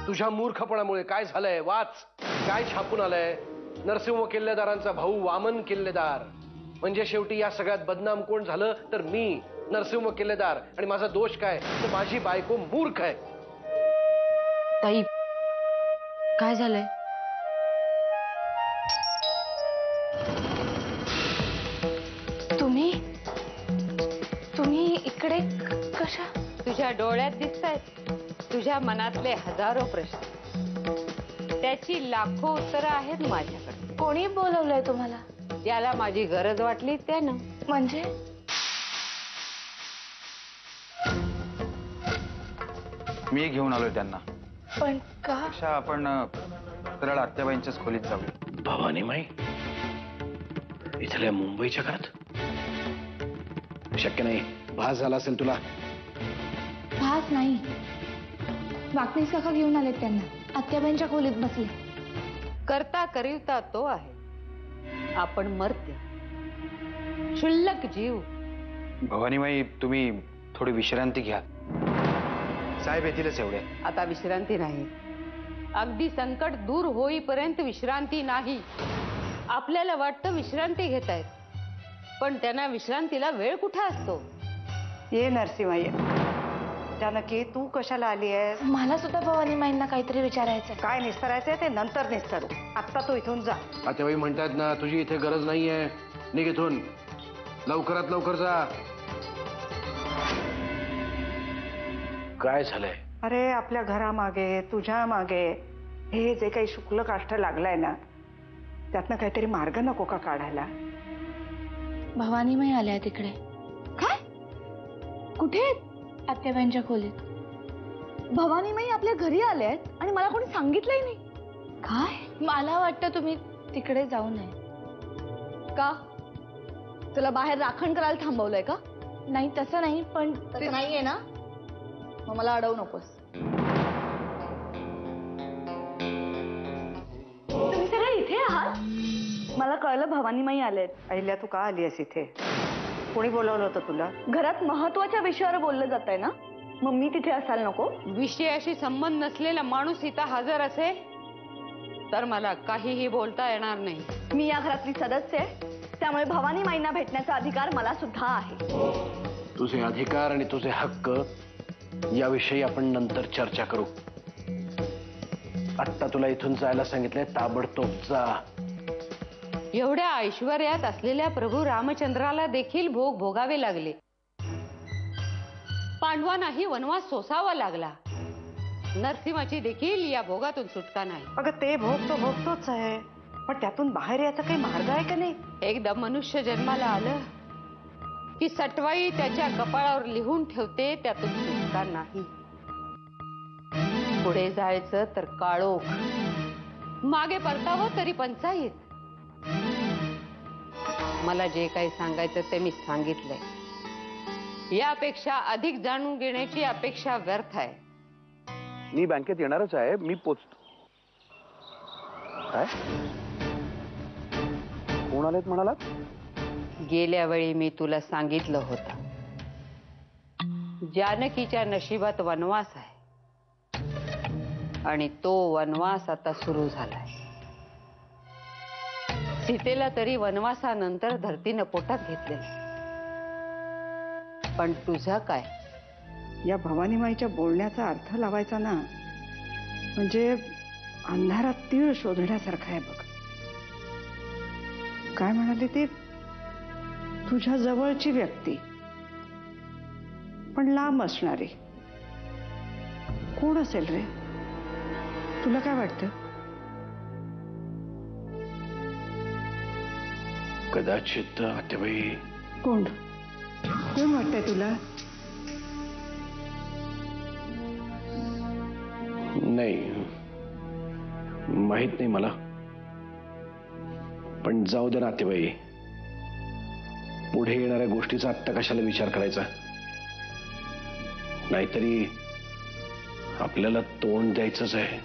तुझ्या मूर्खपणामुळे काय झालंय वाच. काय छापून आलंय? नरसिंह किल्लेदारांचा भाऊ वामन किल्लेदार. म्हणजे शेवटी या सगळ्यात बदनाम कोण झालं तर मी, नरसिंह किल्लेदार. आणि माझा दोष काय तर माझी बायको मूर्ख आहे. ताई काय झालंय? तुम्ही इकडे कशा? तुझ्या डोळ्यात दिसतायत तुझ्या मनातले हजारो प्रश्न. त्याची लाखो उत्तरं आहेत माझ्याकडे. कोणी बोलवलंय तुम्हाला? त्याला माझी गरज वाटली त्यानं. म्हणजे मी घेऊन आलोय त्यांना. पण का? पेक्षा आपण सरळ आत्याबाईंच्याच खोलीत जाऊया. भवानी माई इथल्या मुंबईच्या घरात? शक्य नाही. भास झाला असेल तुला. भास नाही, वाकणीस काका घेऊन आलेत त्यांना. आत्याबाईंच्या खोलीत बसले. करता करिता तो आहे. आपण मर्त्य क्षुल्लक जीव. भवानीमाई तुम्ही थोडी विश्रांती घ्या. साहेब येतीलच एवढे. आता विश्रांती नाही. अगदी संकट दूर होईपर्यंत विश्रांती नाही. आपल्याला वाटतं विश्रांती घेतायत, पण त्यांना विश्रांतीला वेळ कुठे असतो? ये नरसिंह ये. जानकी तू कशाला आली आहेस? मला सुद्धा भवानी माईंना काहीतरी विचारायचं. काय निस्तरायचंय ते नंतर निस्तरू. आत्ता तू इथून जा. आत्याबाई म्हणतात ना तुझी इथे गरज नाहीये. निघ इथून. लवकरात लवकर जा. काय झालंय? अरे आपल्या घरामागे तुझ्या मागे हे जे काही शुक्ल काष्ट लागलाय ना, त्यातनं काहीतरी मार्ग नको का काढायला? भवानी माई आल्या तिकडे. काय? कुठे? आत्याबाईंच्या खोलीत. भवानी माई आपल्या घरी आल्या आहेत आणि मला कोणी सांगितलंही नाही. काय? मला वाटतं तुम्ही तिकडे जाऊ नये. का? तुला बाहेर राखण करायला थांबवलंय का? नाही तसं नाही, पण तसं नाहीये ना, मग मला अडवू नकोस. तुम्ही सगळे इथे आहात? मला कळलं भवानी माई आलेत. अहिल्या तू का आली आहेस इथे? कोणी बोलवलं होतं तुला? घरात महत्वाच्या विषयावर बोललं जात आहे ना, मग मी तिथे असायला नको? विषयाशी संबंध नसलेला माणूस इथं हजर असेल तर मला काहीही बोलता येणार नाही. मी या घरातली सदस्य आहे, त्यामुळे भवानी माईंना भेटण्याचा अधिकार मला सुद्धा आहे. तुझे अधिकार आणि तुझे हक्क याविषयी आपण नंतर चर्चा करू. आत्ता तुला इथून जायला सांगितलंय. ताबडतोब जा. एवढ्या ऐश्वर्यात असलेल्या प्रभू रामचंद्राला देखील भोग भोगावे लागले. पांडवांनाही वनवास सोसावा लागला. नरसिंहाची देखील या भोगातून सुटका नाही. अगं ते भोग तो भोगतोच आहे, पण त्यातून बाहेर यायचा काही मार्ग आहे का नाही? एकदा मनुष्य जन्माला आलं की सटवाई त्याच्या कपाळावर लिहून ठेवते, त्यातून सुटका नाही. पुढे जायचं तर काळोख, मागे परतावं तरी पंचायत. मला जे काही सांगायचं ते मी सांगितलंय. यापेक्षा अधिक जाणून घेण्याची अपेक्षा व्यर्थ आहे. मी बँकेत येणारच आहे. मी पोचतो. काय? कोण आलेत म्हणालात? गेल्या वेळी मी तुला सांगितलं होतं, जानकीच्या नशिबात वनवास आहे आणि तो वनवास आता सुरू झालाय. सीतेला तरी वनवासानंतर धरतीनं पोटात घेतले, पण तुझं काय? या भवानी माईच्या बोलण्याचा अर्थ लावायचा ना, म्हणजे अंधारात तीळ शोधण्यासारखा आहे बघ. काय म्हणाले ते? तुझ्या जवळची व्यक्ती पण लांब असणारी. कोण असेल रे? तुला काय वाटतं? कदाचित आत्याबाई. कोण कोण वाटतंय तुला? नाही माहित नाही मला, पण जाऊ दे नातेबाई. पुढे येणाऱ्या गोष्टीचा आत्ता कशाला विचार करायचा? नाहीतरी आपल्याला तोंड द्यायचंच आहे.